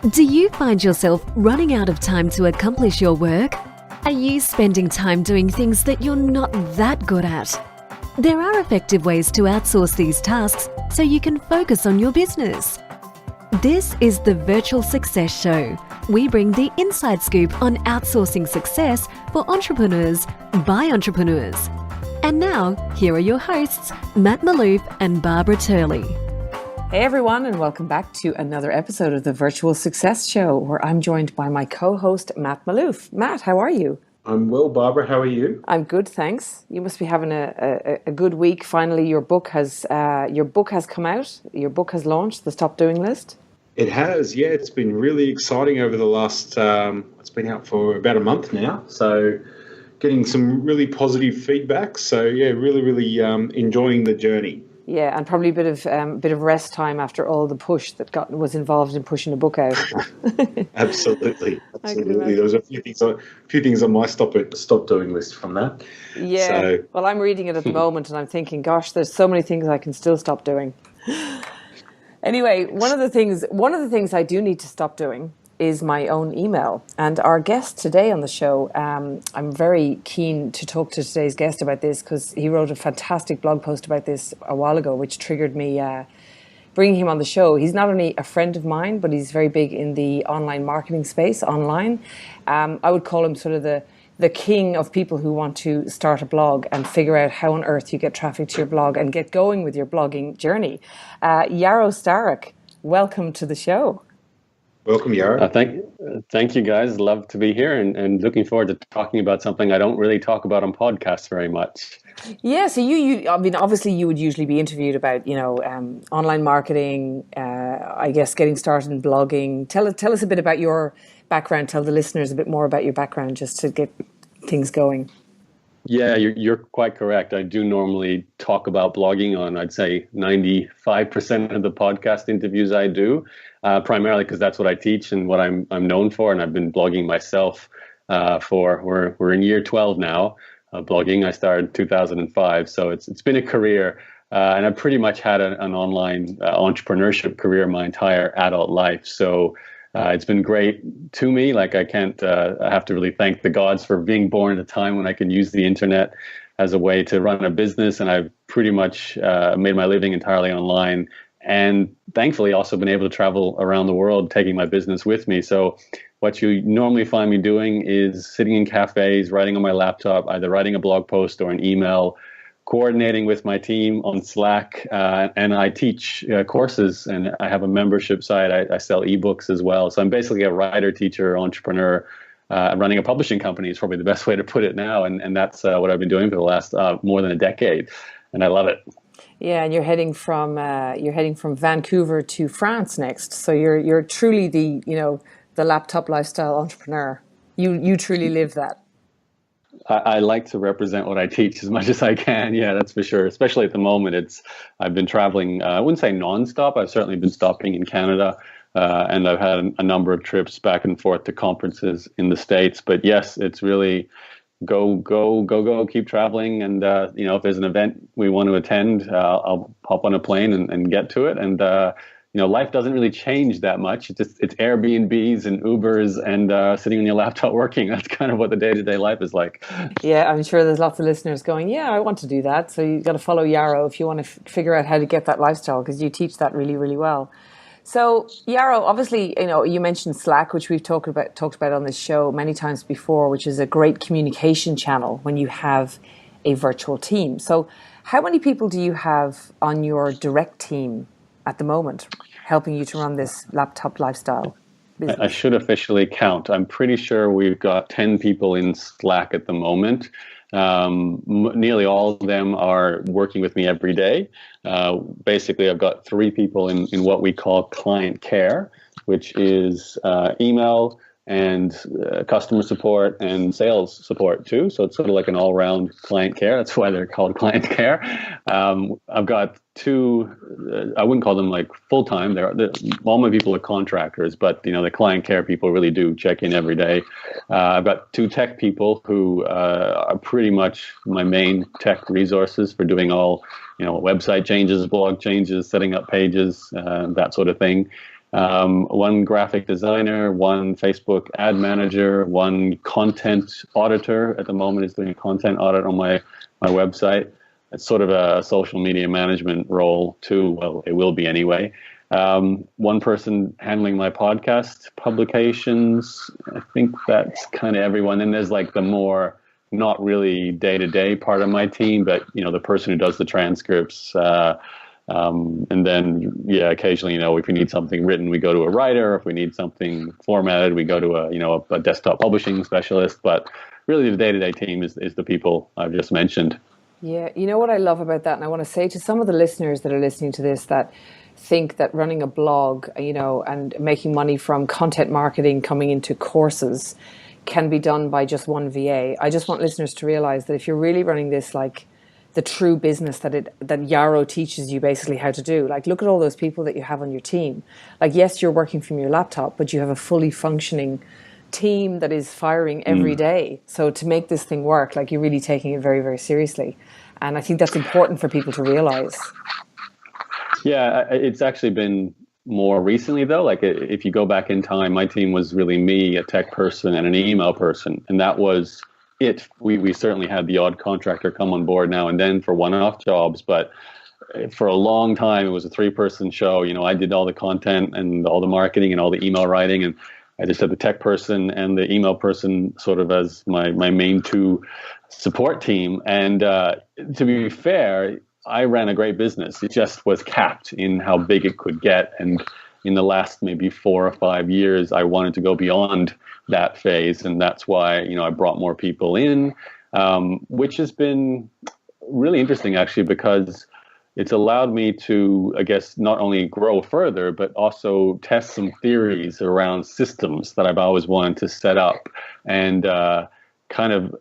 Do you find yourself running out of time to accomplish your work? Are you spending time doing things that you're not that good at? There are effective ways to outsource these tasks so you can focus on your business. This is the Virtual Success Show. We bring the inside scoop on outsourcing success for entrepreneurs by entrepreneurs. And now, here are your hosts, Matt Maloof and Barbara Turley. Hey everyone, and welcome back to another episode of the Virtual Success Show, where I'm joined by my co-host, Matt Maloof. Matt, how are you? I'm well, Barbara. How are you? I'm good, thanks. You must be having a good week. Finally, your book has come out. Your book has launched, The Stop Doing List. It has, yeah. It's been really exciting over the last, it's been out for about a month now. So getting some really positive feedback. So yeah, really enjoying the journey. Yeah, and probably a bit of rest time after all the push that was involved in pushing a book out. Absolutely. There was a few things on my stop doing list from that. Yeah. So, well, I'm reading it at the moment, and I'm thinking, gosh, there's so many things I can still stop doing. Anyway, one of the things I do need to stop doing is my own email. And our guest today on the show, I'm very keen to talk to today's guest about this because he wrote a fantastic blog post about this a while ago, which triggered me bringing him on the show. He's not only a friend of mine, but he's very big in the online marketing space, online. I would call him sort of the king of people who want to start a blog and figure out how on earth you get traffic to your blog and get going with your blogging journey. Yaro Starak, welcome to the show. Welcome, Yaro. Thank you, guys. Love to be here and looking forward to talking about something I don't really talk about on podcasts very much. Yeah, so I mean, obviously you would usually be interviewed about, online marketing, I guess getting started in blogging. Tell us a bit about your background. Tell the listeners a bit more about your background just to get things going. Yeah, you're quite correct. I do normally talk about blogging on, I'd say, 95% of the podcast interviews I do, primarily because that's what I teach and what I'm known for. And I've been blogging myself we're in year 12 now. Blogging, I started in 2005, so it's been a career. And I've pretty much had an online entrepreneurship career my entire adult life. So it's been great to me. Like I have to really thank the gods for being born at a time when I can use the internet as a way to run a business. And I've pretty much made my living entirely online. And thankfully also been able to travel around the world, taking my business with me. So what you normally find me doing is sitting in cafes, writing on my laptop, either writing a blog post or an email, coordinating with my team on Slack, and I teach courses, and I have a membership site. I sell ebooks as well. So I'm basically a writer, teacher, entrepreneur. Running a publishing company is probably the best way to put it now, and that's what I've been doing for the last more than a decade, and I love it. Yeah, and you're heading from Vancouver to France next. So you're truly the laptop lifestyle entrepreneur. You truly live that. I like to represent what I teach as much as I can. Yeah, that's for sure. Especially at the moment, I've been traveling. I wouldn't say nonstop. I've certainly been stopping in Canada, and I've had a number of trips back and forth to conferences in the States. But yes, it's really go, keep traveling. And if there's an event we want to attend, I'll hop on a plane and get to it. And life doesn't really change that much. It's Airbnbs and Ubers and sitting on your laptop working. That's kind of what the day-to-day life is like. Yeah, I'm sure there's lots of listeners going, yeah, I want to do that. So you've got to follow Yaro if you want to figure out how to get that lifestyle, because you teach that really, really well. So Yaro, obviously, you mentioned Slack, which we've talked about on this show many times before, which is a great communication channel when you have a virtual team. So how many people do you have on your direct team at the moment, helping you to run this laptop lifestyle business? I should officially count. I'm pretty sure we've got 10 people in Slack at the moment. Nearly all of them are working with me every day. Basically, I've got 3 people in what we call client care, which is email and customer support and sales support too. So it's sort of like an all-round client care. That's why they're called client care. I've got 2, I wouldn't call them like full-time. All my people are contractors, but the client care people really do check in every day. I've got 2 tech people who are pretty much my main tech resources for doing all, website changes, blog changes, setting up pages, that sort of thing. one graphic designer, one Facebook ad manager, one content auditor. At the moment, is doing a content audit on my website. It's sort of a social media management role too. Well, it will be anyway. One person handling my podcast publications. I think that's kind of everyone. And there's like the more not really day-to-day part of my team, but the person who does the transcripts. And then, occasionally, if we need something written, we go to a writer. If we need something formatted, we go to a desktop publishing specialist. But really, the day-to-day team is the people I've just mentioned. Yeah, you know what I love about that, and I want to say to some of the listeners that are listening to this that think that running a blog, and making money from content marketing coming into courses can be done by just one VA. I just want listeners to realize that if you're really running this like the true business that Yaro teaches you basically how to do, like look at all those people that you have on your team. Like, yes, you're working from your laptop, but you have a fully functioning team that is firing every day. So to make this thing work, like you're really taking it very, very seriously. And I think that's important for people to realize. Yeah, it's actually been more recently though. Like if you go back in time, my team was really me, a tech person and an email person. And that was it. We certainly had the odd contractor come on board now and then for one-off jobs, but for a long time, it was a 3-person show. I did all the content and all the marketing and all the email writing, and I just had the tech person and the email person sort of as my main 2 support team. And to be fair, I ran a great business. It just was capped in how big it could get. And in the last maybe 4 or 5 years, I wanted to go beyond that phase. And that's why, I brought more people in, which has been really interesting, actually, because it's allowed me to, I guess, not only grow further, but also test some theories around systems that I've always wanted to set up. And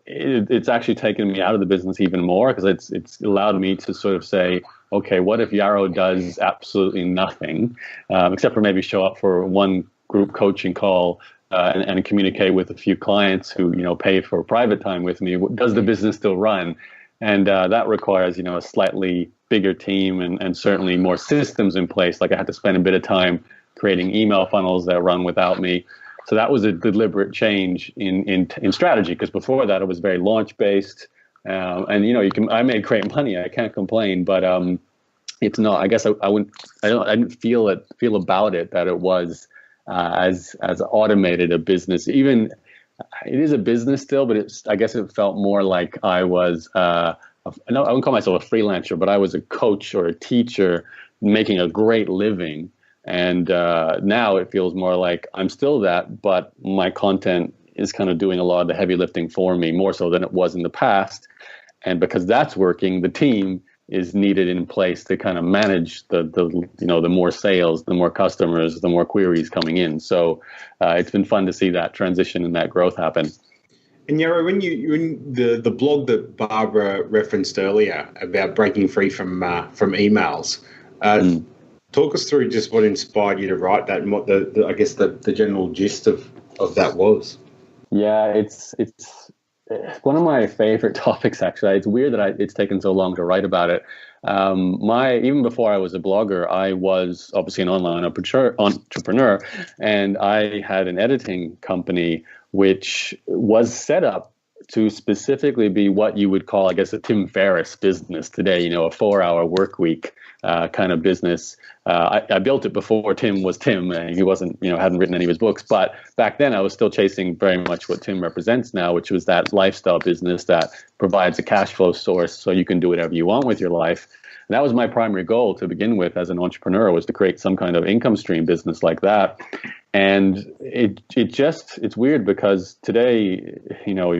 it's actually taken me out of the business even more, because it's allowed me to sort of say, okay, what if Yaro does absolutely nothing, except for maybe show up for one group coaching call and communicate with a few clients who, pay for private time with me? Does the business still run? And that requires, a slightly bigger team and certainly more systems in place. Like I had to spend a bit of time creating email funnels that run without me. So that was a deliberate change in strategy, because before that it was very launch based, and I made great money. I can't complain, but it's not. I guess I didn't feel about it that it was as automated a business. Even it is a business still, but I guess it felt more like I was. I wouldn't call myself a freelancer, but I was a coach or a teacher making a great living. And now it feels more like I'm still that, but my content is kind of doing a lot of the heavy lifting for me, more so than it was in the past. And because that's working, the team is needed in place to kind of manage the more sales, the more customers, the more queries coming in. So it's been fun to see that transition and that growth happen. And Yaro, when the blog that Barbara referenced earlier about breaking free from emails, talk us through just what inspired you to write that and what the general gist of that was. Yeah, it's one of my favorite topics, actually. It's weird that it's taken so long to write about it. Even before I was a blogger, I was obviously an online entrepreneur, and I had an editing company which was set up to specifically be what you would call, I guess, a Tim Ferriss business today, a 4-hour work week kind of business. I built it before Tim was Tim, and he wasn't, hadn't written any of his books. But back then I was still chasing very much what Tim represents now, which was that lifestyle business that provides a cash flow source so you can do whatever you want with your life. And that was my primary goal to begin with as an entrepreneur, was to create some kind of income stream business like that. And it's weird because today,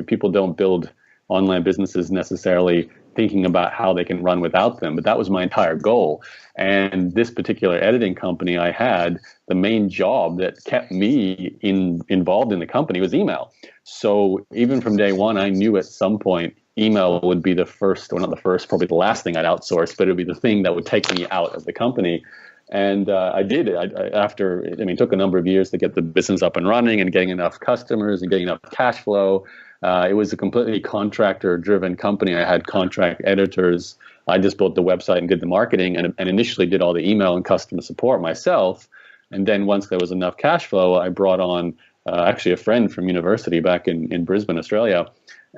people don't build online businesses necessarily thinking about how they can run without them. But that was my entire goal. And this particular editing company I had, the main job that kept me involved in the company was email. So even from day one, I knew at some point email would be the first, or not the first, probably the last thing I'd outsource, but it would be the thing that would take me out of the company. And I did it. It took a number of years to get the business up and running and getting enough customers and getting enough cash flow. It was a completely contractor-driven company. I had contract editors. I just built the website and did the marketing and initially did all the email and customer support myself. And then once there was enough cash flow, I brought on actually a friend from university back in Brisbane, Australia.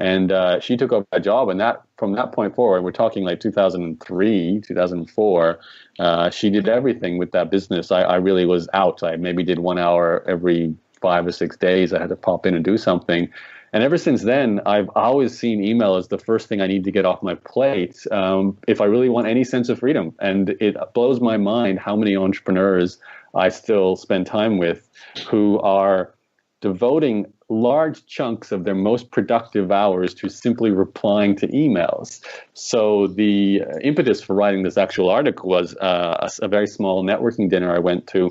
And she took over that job. And that from that point forward, we're talking like 2003, 2004, she did everything with that business. I really was out. I maybe did 1 hour every 5 or 6 days. I had to pop in and do something. And ever since then, I've always seen email as the first thing I need to get off my plate if I really want any sense of freedom. And it blows my mind how many entrepreneurs I still spend time with who are devoting large chunks of their most productive hours to simply replying to emails. So the impetus for writing this actual article was a very small networking dinner I went to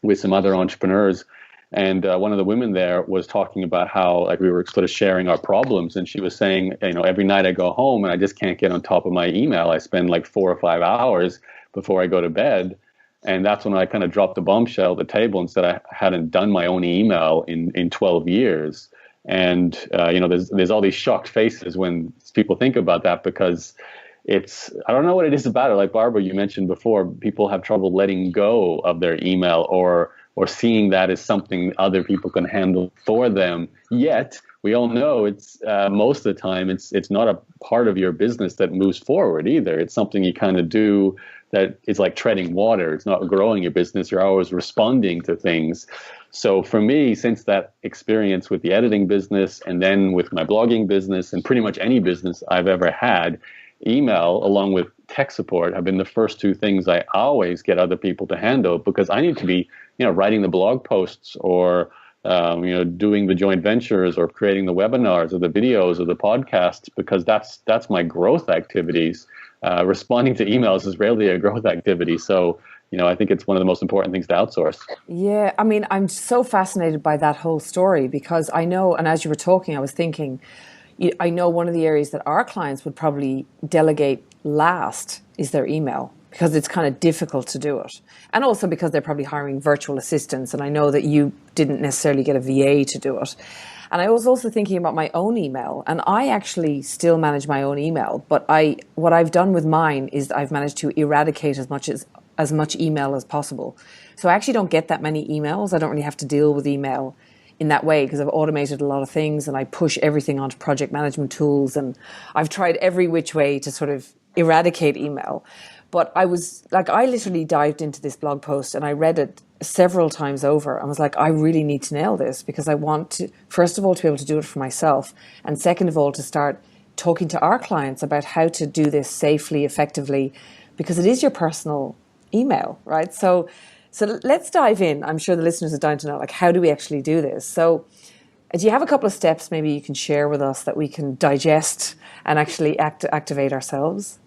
with some other entrepreneurs. And one of the women there was talking about how like we were sort of sharing our problems. And she was saying, every night I go home and I just can't get on top of my email. I spend like 4 or 5 hours before I go to bed. And that's when I kind of dropped the bombshell at the table and said I hadn't done my own email in 12 years. And, there's all these shocked faces when people think about that because I don't know what it is about it. Like Barbara, you mentioned before, people have trouble letting go of their email or seeing that as something other people can handle for them. Yet we all know it's most of the time it's not a part of your business that moves forward either. It's something you kind of do that is like treading water. It's not growing your business. You're always responding to things. So for me, since that experience with the editing business and then with my blogging business and pretty much any business I've ever had, email along with tech support have been the first two things I always get other people to handle because I need to be, writing the blog posts or, doing the joint ventures or creating the webinars or the videos or the podcasts because that's my growth activities. Responding to emails is rarely a growth activity. So, I think it's one of the most important things to outsource. Yeah, I mean, I'm so fascinated by that whole story because I know, and as you were talking, I was thinking, I know one of the areas that our clients would probably delegate last is their email because it's kind of difficult to do it. And also because they're probably hiring virtual assistants. And I know that you didn't necessarily get a VA to do it. And I was also thinking about my own email, and I actually still manage my own email. But what I've done with mine is I've managed to eradicate as much email as possible. So I actually don't get that many emails. I don't really have to deal with email in that way because I've automated a lot of things and I push everything onto project management tools. And I've tried every which way to sort of eradicate email. But I literally dived into this blog post and I read it several times over and was like, I really need to nail this because I want to, first of all, to be able to do it for myself. And second of all, to start talking to our clients about how to do this safely, effectively, because it is your personal email, right? So let's dive in. I'm sure the listeners are dying to know, like, how do we actually do this? So do you have a couple of steps maybe you can share with us that we can digest and actually activate ourselves?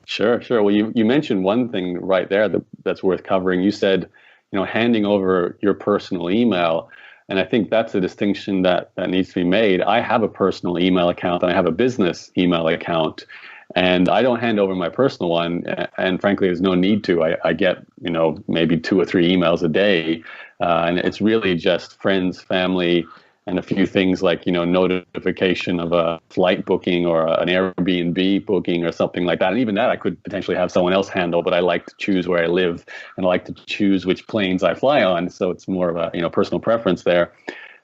Sure. Well, you mentioned one thing right there that's worth covering. You said, handing over your personal email. And I think that's a distinction that needs to be made. I have a personal email account and I have a business email account. And I don't hand over my personal one. And frankly, there's no need to. I get, maybe 2 or 3 emails a day. And it's really just friends, family, and a few things like, notification of a flight booking or an Airbnb booking or something like that. And even that I could potentially have someone else handle, but I like to choose where I live and I like to choose which planes I fly on. So it's more of a, personal preference there.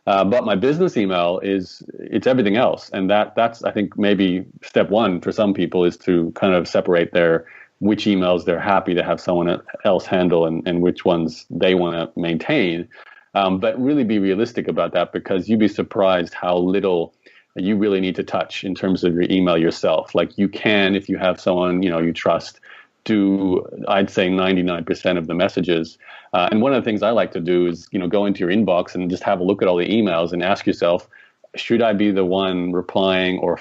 But my business email it's everything else. And that's, I think, maybe step one for some people is to kind of separate which emails they're happy to have someone else handle and which ones they want to maintain. But really be realistic about that because you'd be surprised how little you really need to touch in terms of your email yourself. Like you can, if you have someone, you trust, do, I'd say 99% of the messages. And one of the things I like to do is, go into your inbox and just have a look at all the emails and ask yourself, should I be the one replying or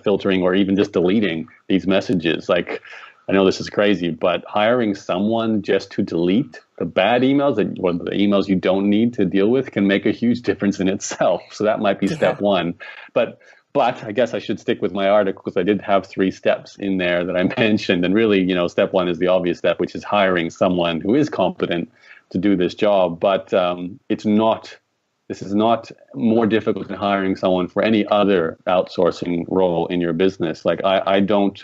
filtering or even just deleting these messages? Like, I know this is crazy, but hiring someone just to delete the bad emails or the emails you don't need to deal with can make a huge difference in itself. So that might be step one. But I guess I should stick with my article because I did have 3 steps in there that I mentioned. And really, step one is the obvious step, which is hiring someone who is competent to do this job. But this is not more difficult than hiring someone for any other outsourcing role in your business. Like I don't,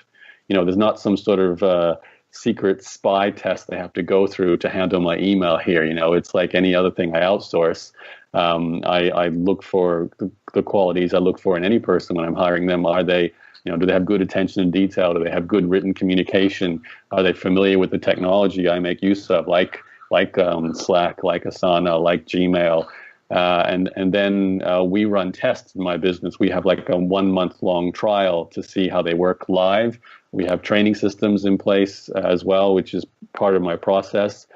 there's not some sort of secret spy test they have to go through to handle my email here. It's like any other thing I outsource. I look for the qualities I look for in any person when I'm hiring them. Are they, do they have good attention to detail? Do they have good written communication? Are they familiar with the technology I make use of, like Slack, like Asana, like Gmail? And then we run tests in my business. We have like a 1 month long trial to see how they work live. We have training systems in place as well, which is part of my process.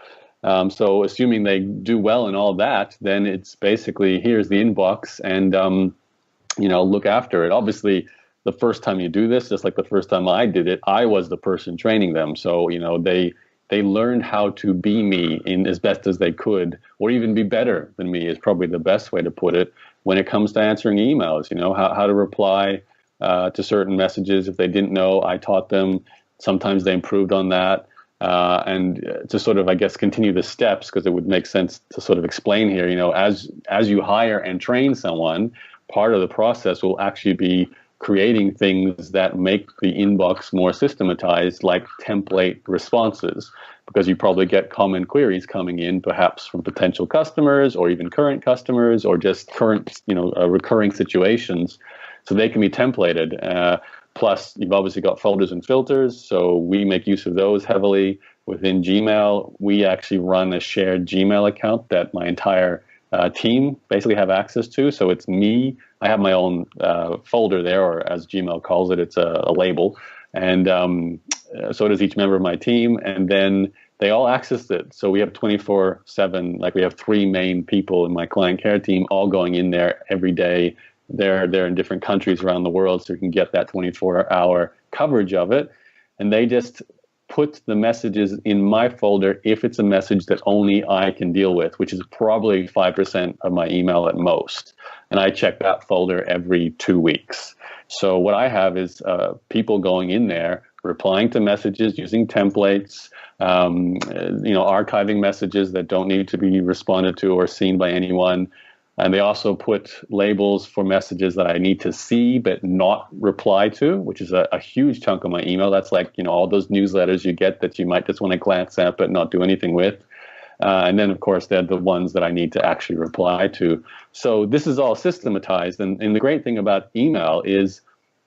So assuming they do well in all that, then it's basically, here's the inbox and, look after it. Obviously, the first time you do this, just like the first time I did it, I was the person training them. So, they learned how to be me in as best as they could, or even be better than me is probably the best way to put it when it comes to answering emails, how to reply to certain messages. If they didn't know, I taught them. Sometimes they improved on that. And to sort of, I guess, continue the steps, because it would make sense to sort of explain here, as you hire and train someone, part of the process will actually be creating things that make the inbox more systematized, like template responses, because you probably get common queries coming in, perhaps from potential customers or even current customers, or just current, recurring situations. So they can be templated. Plus, you've obviously got folders and filters, so we make use of those heavily. Within Gmail, we actually run a shared Gmail account that my entire team basically have access to. So it's me. I have my own folder there, or as Gmail calls it, it's a label. And so does each member of my team. And then they all access it. So we have 24/7, like we have 3 main people in my client care team all going in there every day. They're in different countries around the world, so you can get that 24-hour coverage of it. And they just put the messages in my folder if it's a message that only I can deal with, which is probably 5% of my email at most. And I check that folder every 2 weeks. So what I have is people going in there, replying to messages using templates, archiving messages that don't need to be responded to or seen by anyone. And they also put labels for messages that I need to see but not reply to, which is a huge chunk of my email. That's like, all those newsletters you get that you might just want to glance at but not do anything with. And then, of course, they're the ones that I need to actually reply to. So this is all systematized. And the great thing about email is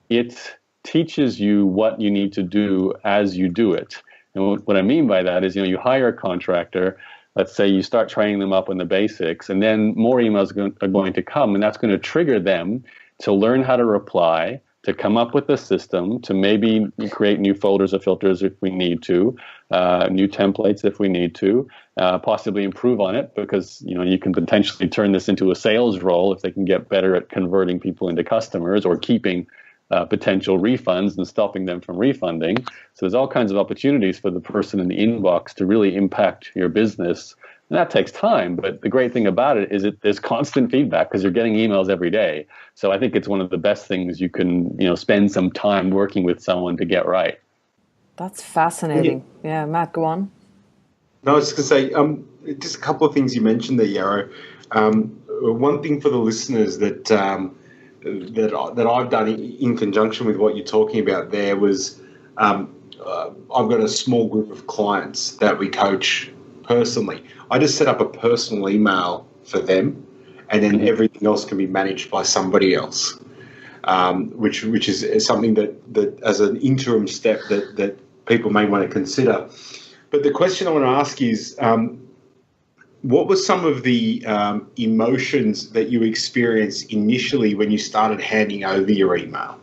it teaches you what you need to do as you do it. And what I mean by that is, you hire a contractor. Let's say you start training them up on the basics, and then more emails are going to come, and that's going to trigger them to learn how to reply, to come up with a system, to maybe create new folders or filters if we need to, new templates if we need to, possibly improve on it, because you can potentially turn this into a sales role if they can get better at converting people into customers or keeping potential refunds and stopping them from refunding. So there's all kinds of opportunities for the person in the inbox to really impact your business. And that takes time, but the great thing about it is there's constant feedback because you're getting emails every day. So I think it's one of the best things you can, spend some time working with someone to get right. That's fascinating. Yeah, Matt, go on. No, I was just going to say, just a couple of things you mentioned there, Yaro. One thing for the listeners that I've done in conjunction with what you're talking about there was I've got a small group of clients that we coach personally. I just set up a personal email for them, and then everything else can be managed by somebody else, which is something that as an interim step that people may want to consider. But the question I want to ask is, what were some of the emotions that you experienced initially when you started handing over your email?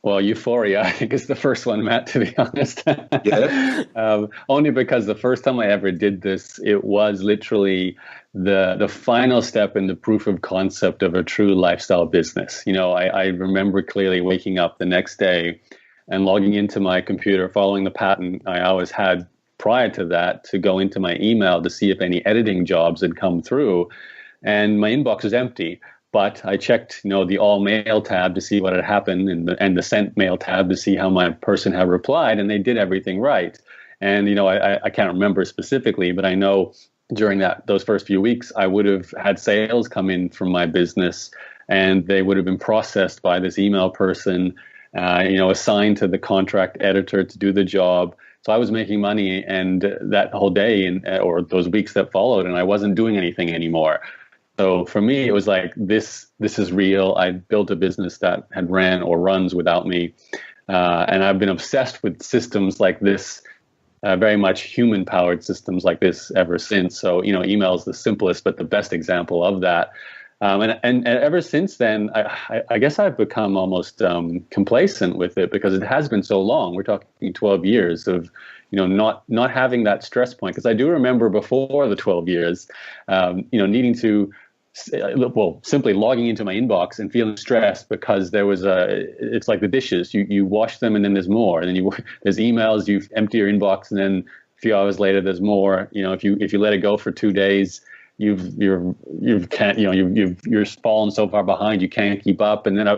Well, euphoria, I think, is the first one, Matt, to be honest. Yeah. Only because the first time I ever did this, it was literally the final step in the proof of concept of a true lifestyle business. I remember clearly waking up the next day and logging into my computer, following the pattern I always had prior to that, to go into my email to see if any editing jobs had come through. And my inbox was empty. But I checked, the all mail tab to see what had happened, and the sent mail tab to see how my person had replied, and they did everything right. And I can't remember specifically, but I know during those first few weeks, I would have had sales come in from my business, and they would have been processed by this email person, assigned to the contract editor to do the job. So I was making money and that whole day or those weeks that followed, and I wasn't doing anything anymore. So for me, it was like, this is real. I built a business that had ran or runs without me. And I've been obsessed with systems like this, very much human-powered systems like this ever since. So, email is the simplest, but the best example of that. And ever since then, I guess I've become almost complacent with it, because it has been so long. We're talking 12 years of, not having that stress point. Because I do remember before the 12 years, needing to, simply logging into my inbox and feeling stressed because there was it's like the dishes, you wash them and then there's more, and then there's emails, you empty your inbox, and then a few hours later there's more. If you let it go for 2 days, you're fallen so far behind you can't keep up. And then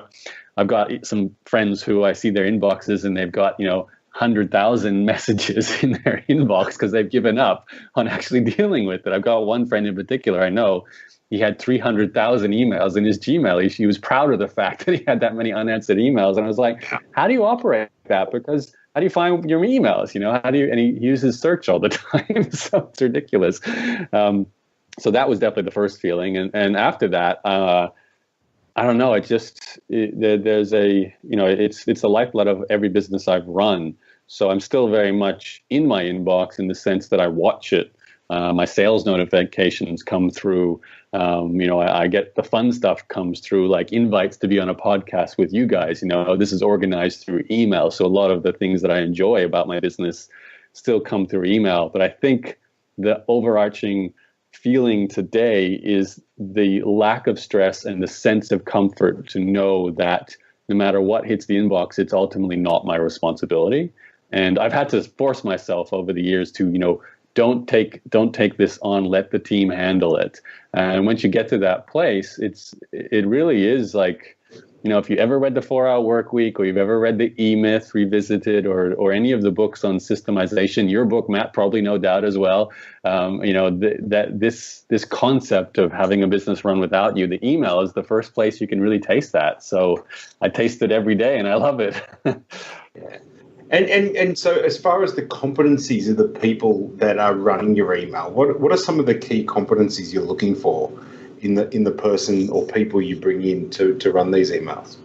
I've got some friends who I see their inboxes and they've got 100,000 messages in their inbox because they've given up on actually dealing with it. I've got one friend in particular I know. He had 300,000 emails in his Gmail. He was proud of the fact that he had that many unanswered emails. And I was like, how do you operate that? Because how do you find your emails? How do you, and he uses search all the time. So it's ridiculous. So that was definitely the first feeling. And after that, I don't know, there's it's the lifeblood of every business I've run. So I'm still very much in my inbox in the sense that I watch it. My sales notifications come through. I get the fun stuff comes through, like invites to be on a podcast with you guys. This is organized through email. So a lot of the things that I enjoy about my business still come through email. But I think the overarching feeling today is the lack of stress and the sense of comfort to know that no matter what hits the inbox, it's ultimately not my responsibility. And I've had to force myself over the years to, don't take this on, let the team handle it. And once you get to that place, it really is like, if you ever read the 4-Hour Workweek, or you've ever read the E-Myth Revisited, or any of the books on systemization, your book, Matt, probably no doubt as well. That this concept of having a business run without you, the email is the first place you can really taste that. So I taste it every day, and I love it. Yeah. And so, as far as the competencies of the people that are running your email, what are some of the key competencies you're looking for in the person or people you bring in to run these emails?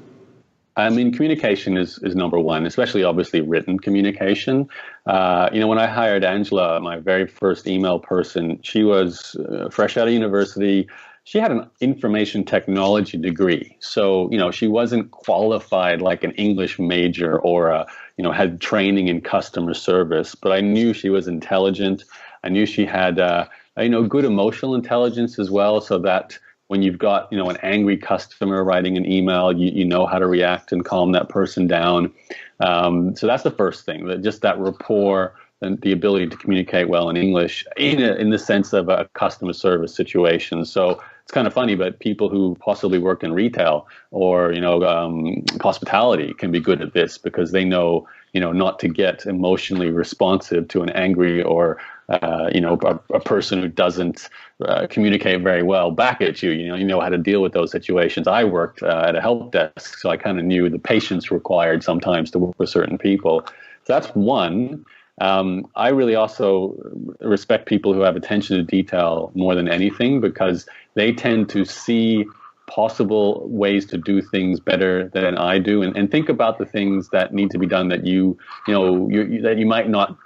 I mean, communication is number one, especially obviously written communication. When I hired Angela, my very first email person, she was fresh out of university. She had an information technology degree. So, she wasn't qualified like an English major or had training in customer service, but I knew she was intelligent. I knew she had, good emotional intelligence as well, so that when you've got, an angry customer writing an email, you know how to react and calm that person down. So that's the first thing, that rapport and the ability to communicate well in English in the sense of a customer service situation. So it's kind of funny, but people who possibly work in retail or, hospitality can be good at this because they know, not to get emotionally responsive to an angry or, a person who doesn't communicate very well back at you. You know how to deal with those situations. I worked at a help desk, so I kind of knew the patience required sometimes to work with certain people. So that's one. I really also respect people who have attention to detail more than anything, because they tend to see possible ways to do things better than I do, and think about the things that need to be done that that you might not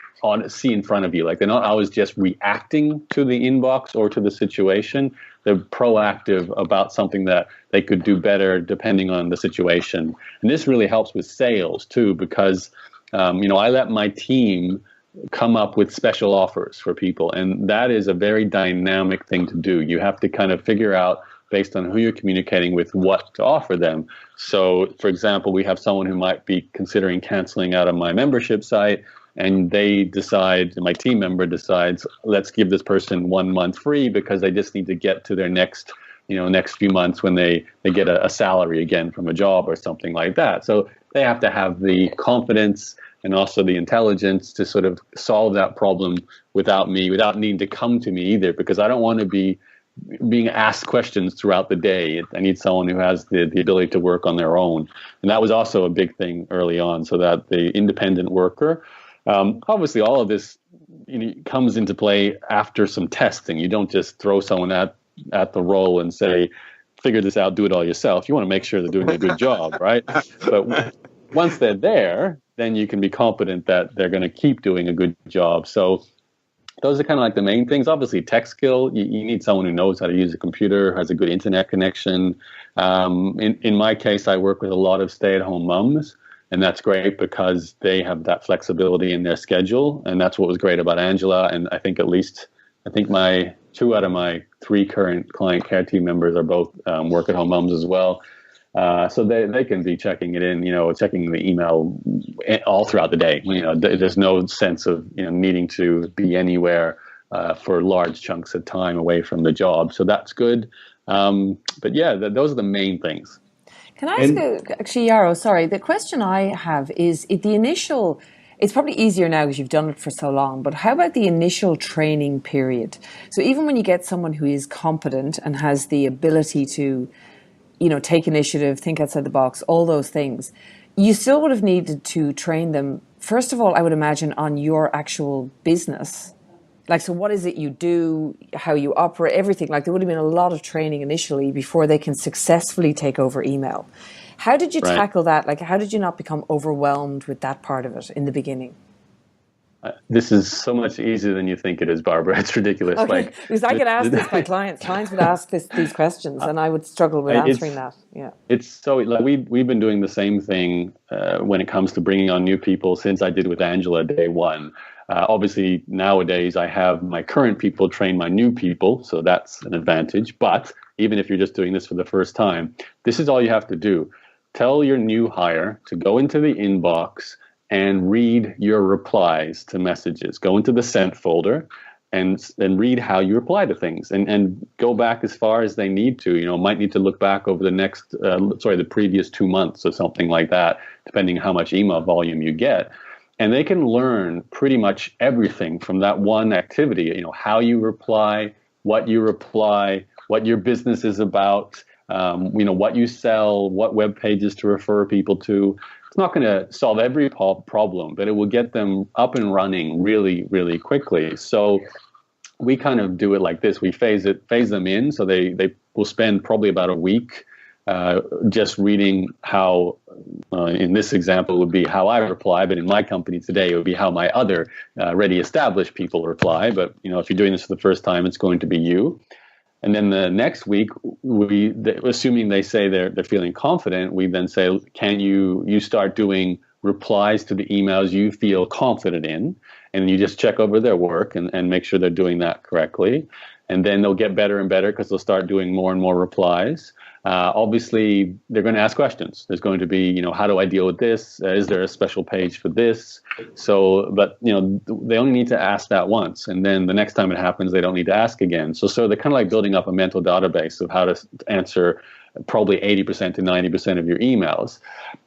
see in front of you. Like, they're not always just reacting to the inbox or to the situation. They're proactive about something that they could do better depending on the situation. And this really helps with sales too, because I let my team come up with special offers for people. And that is a very dynamic thing to do. You have to kind of figure out, based on who you're communicating with, what to offer them. So, for example, we have someone who might be considering canceling out of my membership site, and my team member decides, let's give this person 1 month free because they just need to get to their next few months when they get a salary again from a job or something like that. So they have to have the confidence and also the intelligence to sort of solve that problem without needing to come to me either, because I don't want to be being asked questions throughout the day. I need someone who has the ability to work on their own. And that was also a big thing early on, so that the independent worker Obviously, all of this comes into play after some testing. You don't just throw someone at the role and say, figure this out, do it all yourself. You want to make sure they're doing a good job, right? But once they're there, then you can be confident that they're going to keep doing a good job. So those are kind of like the main things. Obviously, tech skill, you need someone who knows how to use a computer, has a good internet connection. In my case, I work with a lot of stay-at-home mums, and that's great because they have that flexibility in their schedule. And that's what was great about Angela. And I think my 2 out of my 3 current client care team members are both work-at-home mums as well. So they can be checking it in, checking the email all throughout the day. There's no sense of needing to be anywhere for large chunks of time away from the job. So that's good. But yeah, those are the main things. Can I ask you, actually, Yaro, sorry, the question I have is it's probably easier now because you've done it for so long, but how about the initial training period? So even when you get someone who is competent and has the ability to take initiative, think outside the box, all those things, you still would have needed to train them, first of all, I would imagine, on your actual business. Like, so what is it you do, how you operate, everything. Like, there would have been a lot of training initially before they can successfully take over email. How did you tackle that? Like, how did you not become overwhelmed with that part of it in the beginning? This is so much easier than you think it is, Barbara. It's ridiculous. Okay. Because I get asked this by clients. Clients would ask these questions, and I would struggle with answering that. Yeah, it's so like we've been doing the same thing when it comes to bringing on new people since I did with Angela day one. Obviously, nowadays I have my current people train my new people, so that's an advantage. But even if you're just doing this for the first time, this is all you have to do. Tell your new hire to go into the inbox and read your replies to messages. Go into the sent folder and read how you reply to things and go back as far as they need to. Might need to look back over the previous 2 months or something like that, depending how much email volume you get. And they can learn pretty much everything from that one activity, how you reply, what your business is about, what you sell, what web pages to refer people to. It's not going to solve every problem, but it will get them up and running really, really quickly. So we kind of do it like this. We phase them in. So they will spend probably about a week just reading how, in this example, would be how I reply, but in my company today, it would be how my other already established people reply. But, if you're doing this for the first time, it's going to be you. And then the next week, assuming they say they're feeling confident, we then say, can you start doing replies to the emails you feel confident in? And you just check over their work and make sure they're doing that correctly. And then they'll get better and better because they'll start doing more and more replies. Obviously, they're going to ask questions. There's going to be, how do I deal with this? Is there a special page for this? So, but, they only need to ask that once. And then the next time it happens, they don't need to ask again. So they're kind of like building up a mental database of how to answer probably 80% to 90% of your emails.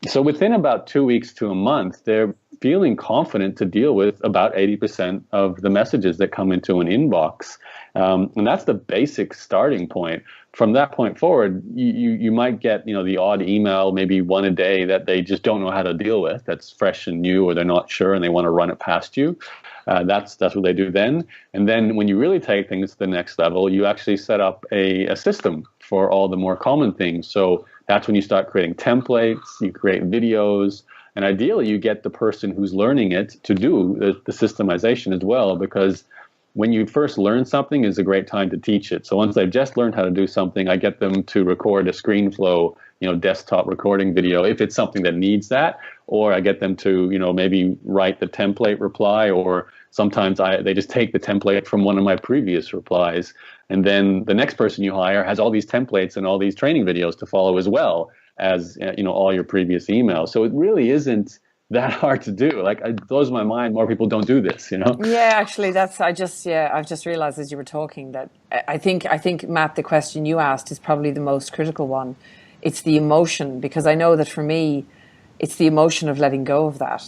So within about 2 weeks to a month, they're feeling confident to deal with about 80% of the messages that come into an inbox. And that's the basic starting point. From that point forward, you might get, the odd email, maybe one a day that they just don't know how to deal with. That's fresh and new, or they're not sure and they want to run it past you. That's what they do then. And then when you really take things to the next level, you actually set up a system for all the more common things. So that's when you start creating templates, you create videos, and ideally you get the person who's learning it to do the systemization as well, because when you first learn something is a great time to teach it. So once they've just learned how to do something, I get them to record a ScreenFlow, desktop recording video if it's something that needs that, or I get them to, maybe write the template reply, or sometimes they just take the template from one of my previous replies. And then the next person you hire has all these templates and all these training videos to follow as well as, all your previous emails. So it really isn't that hard to do. Like, it blows my mind more people don't do this, Yeah, actually, I've just realized as you were talking that I think, Matt, the question you asked is probably the most critical one. It's the emotion, because I know that for me, it's the emotion of letting go of that,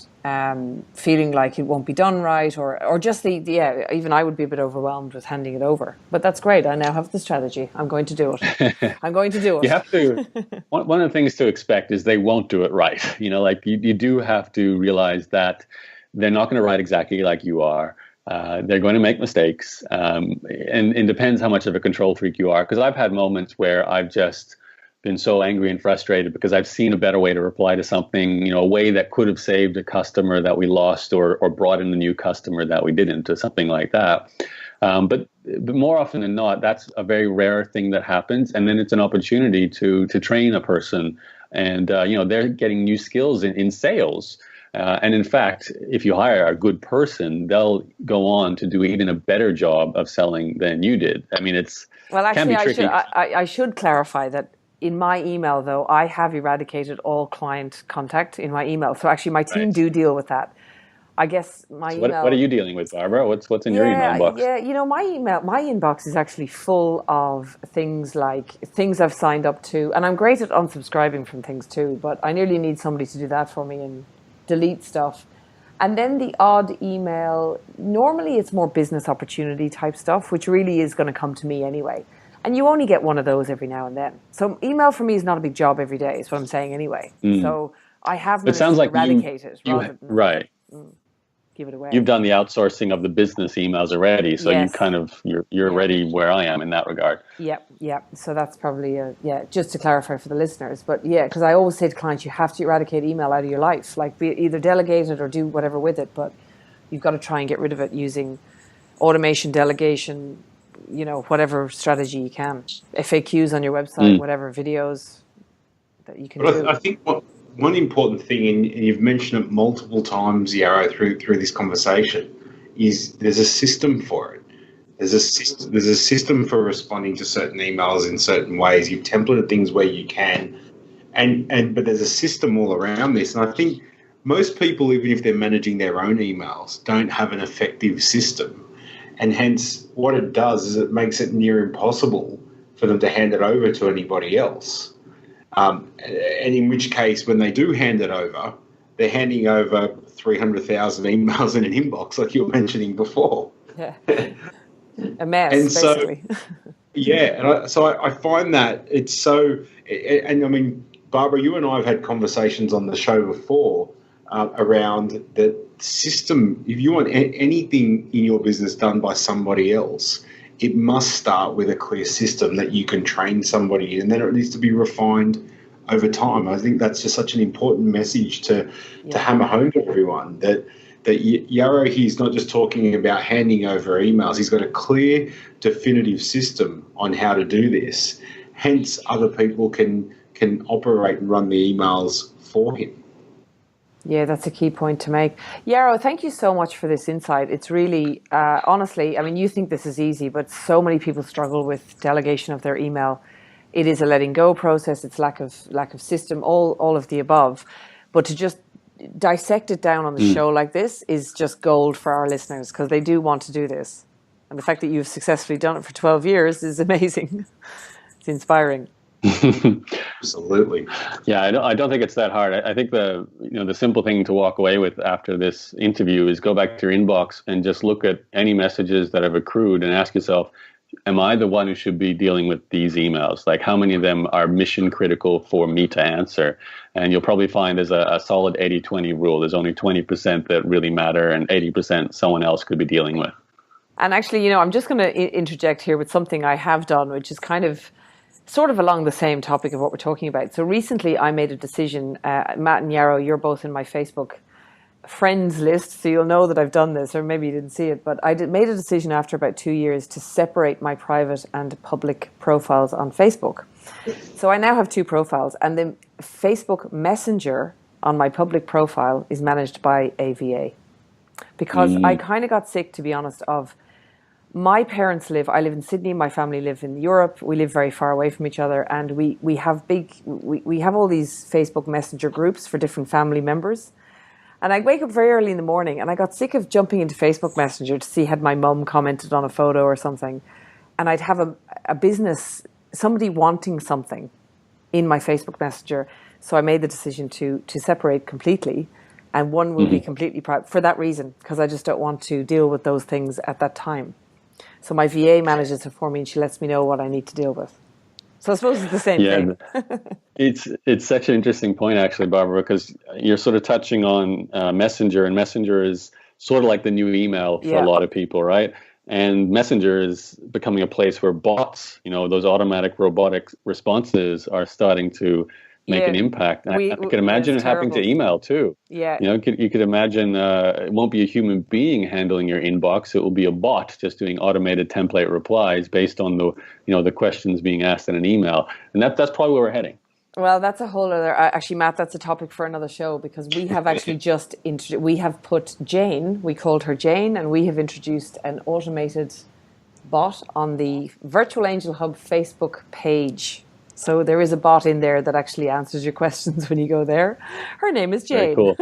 feeling like it won't be done right, or just even I would be a bit overwhelmed with handing it over. But that's great. I now have the strategy. I'm going to do it. I'm going to do it. You have to. One of the things to expect is they won't do it right. You do have to realize that they're not going to write exactly like you are. They're going to make mistakes. And it depends how much of a control freak you are. Because I've had moments where I've just been so angry and frustrated because I've seen a better way to reply to something, a way that could have saved a customer that we lost or brought in a new customer that we didn't, or something like that. But more often than not, that's a very rare thing that happens. And then it's an opportunity to train a person. And, they're getting new skills in sales. And in fact, if you hire a good person, they'll go on to do even a better job of selling than you did. I mean, can be tricky. I should clarify that in my email, though, I have eradicated all client contact in my email. So actually, my team do deal with that. I guess my email. What are you dealing with, Barbara? What's in your email box? Yeah, my inbox is actually full of things like things I've signed up to, and I'm great at unsubscribing from things too. But I nearly need somebody to do that for me and delete stuff. And then the odd email. Normally, it's more business opportunity type stuff, which really is going to come to me anyway. And you only get one of those every now and then. So email for me is not a big job every day, is what I'm saying anyway. So I have managed to eradicate it rather than right. Give it away. You've done the outsourcing of the business emails already, so yes. you're already where I am in that regard. Yep. So that's probably just to clarify for the listeners. But because I always say to clients, you have to eradicate email out of your life, like either delegate it or do whatever with it. But you've got to try and get rid of it using automation, delegation, whatever strategy you can. FAQs on your website, whatever videos that you can do. I think one important thing, and you've mentioned it multiple times, Yaro, through this conversation, is there's a system for it. There's a system for responding to certain emails in certain ways. You've templated things where you can, but there's a system all around this. And I think most people, even if they're managing their own emails, don't have an effective system. And hence, what it does is it makes it near impossible for them to hand it over to anybody else. And in which case, when they do hand it over, they're handing over 300,000 emails in an inbox, like you were mentioning before. Yeah, a mess, and basically. So, I find that it's so, and I mean, Barbara, you and I have had conversations on the show before around the system. If you want anything in your business done by somebody else, it must start with a clear system that you can train somebody in, and then it needs to be refined over time. I think that's just such an important message to hammer home to everyone, that Yaro, he's not just talking about handing over emails. He's got a clear, definitive system on how to do this. Hence, other people can operate and run the emails for him. Yeah, that's a key point to make. Yaro, thank you so much for this insight. It's really, honestly, I mean, you think this is easy, but so many people struggle with delegation of their email. It is a letting go process. It's lack of system, all of the above. But to just dissect it down on the show like this is just gold for our listeners, because they do want to do this. And the fact that you've successfully done it for 12 years is amazing. It's inspiring. Absolutely. Yeah, I don't think it's that hard. I think the simple thing to walk away with after this interview is go back to your inbox and just look at any messages that have accrued and ask yourself, am I the one who should be dealing with these emails? Like, how many of them are mission critical for me to answer? And you'll probably find there's a solid 80-20 rule. There's only 20% that really matter, and 80% someone else could be dealing with. And actually, I'm just going to interject here with something I have done, which is kind of sort of along the same topic of what we're talking about. So recently I made a decision, Matt and Yaro, you're both in my Facebook friends list, so you'll know that I've done this, or maybe you didn't see it, but I made a decision after about 2 years to separate my private and public profiles on Facebook. So I now have 2 profiles, and the Facebook Messenger on my public profile is managed by a VA. Because I kind of got sick, to be honest, of my parents I live in Sydney, my family live in Europe, we live very far away from each other, and we have all these Facebook Messenger groups for different family members. And I wake up very early in the morning, and I got sick of jumping into Facebook Messenger to see had my mum commented on a photo or something. And I'd have a business, somebody wanting something in my Facebook Messenger. So I made the decision to separate completely, and one will be completely private for that reason, because I just don't want to deal with those things at that time. So my VA manages it for me, and she lets me know what I need to deal with. So I suppose it's the same thing. It's such an interesting point, actually, Barbara, because you're sort of touching on Messenger, and Messenger is sort of like the new email for a lot of people, right? And Messenger is becoming a place where bots, those automatic robotic responses are starting to make an impact. I can imagine it happening to email too. Yeah. You could imagine it won't be a human being handling your inbox. It will be a bot just doing automated template replies based on the questions being asked in an email. And that's probably where we're heading. Well, that's a whole other, actually, Matt, that's a topic for another show, because we have actually we have put Jane, we called her Jane, and we have introduced an automated bot on the Virtual Angel Hub Facebook page. So there is a bot in there that actually answers your questions when you go there. Her name is Jane. Very cool.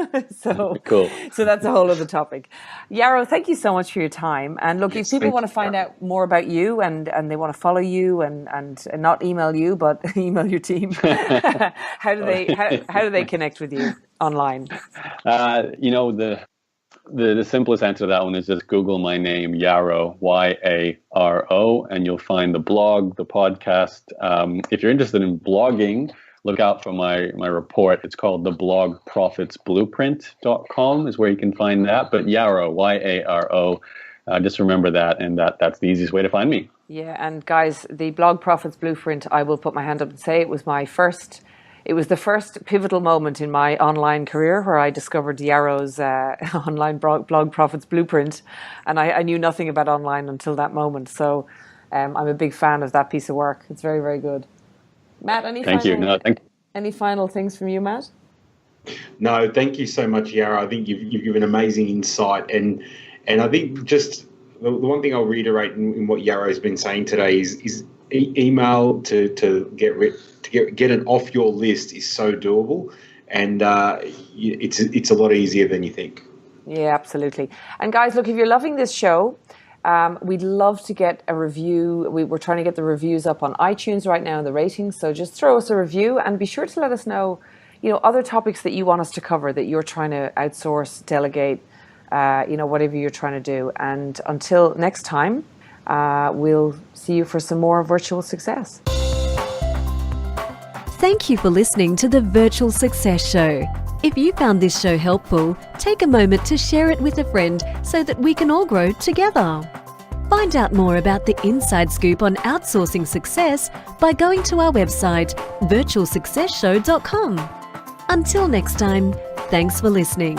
Cool. So that's a whole other topic. Yaro, thank you so much for your time. And look, if people want to find out more about you and they want to follow you and not email you, but email your team, how do they connect with you online? The simplest answer to that one is just Google my name, Yaro, Yaro, and you'll find the blog, the podcast. If you're interested in blogging, look out for my report. It's called the blogprofitsblueprint.com is where you can find that. But Yaro, Yaro, just remember that, and that's the easiest way to find me. Yeah, and guys, the Blog Profits Blueprint, I will put my hand up and say it was the first pivotal moment in my online career where I discovered Yaro's online blog Profits Blueprint, and I knew nothing about online until that moment. So I'm a big fan of that piece of work. It's very, very good. Matt, any final things from you, Matt? No, thank you so much, Yaro. I think you've given amazing insight, and I think just the one thing I'll reiterate in what Yaro's been saying today is email to get it off your list is so doable, and it's a lot easier than you think. Yeah, absolutely. And guys, look, if you're loving this show, we'd love to get a review. We're trying to get the reviews up on iTunes right now and the ratings. So just throw us a review and be sure to let us know, other topics that you want us to cover that you're trying to outsource, delegate, whatever you're trying to do. And until next time, we'll see you for some more virtual success. Thank you for listening to the Virtual Success Show. If you found this show helpful, take a moment to share it with a friend so that we can all grow together. Find out more about the inside scoop on outsourcing success by going to our website, virtualsuccessshow.com. Until next time, thanks for listening.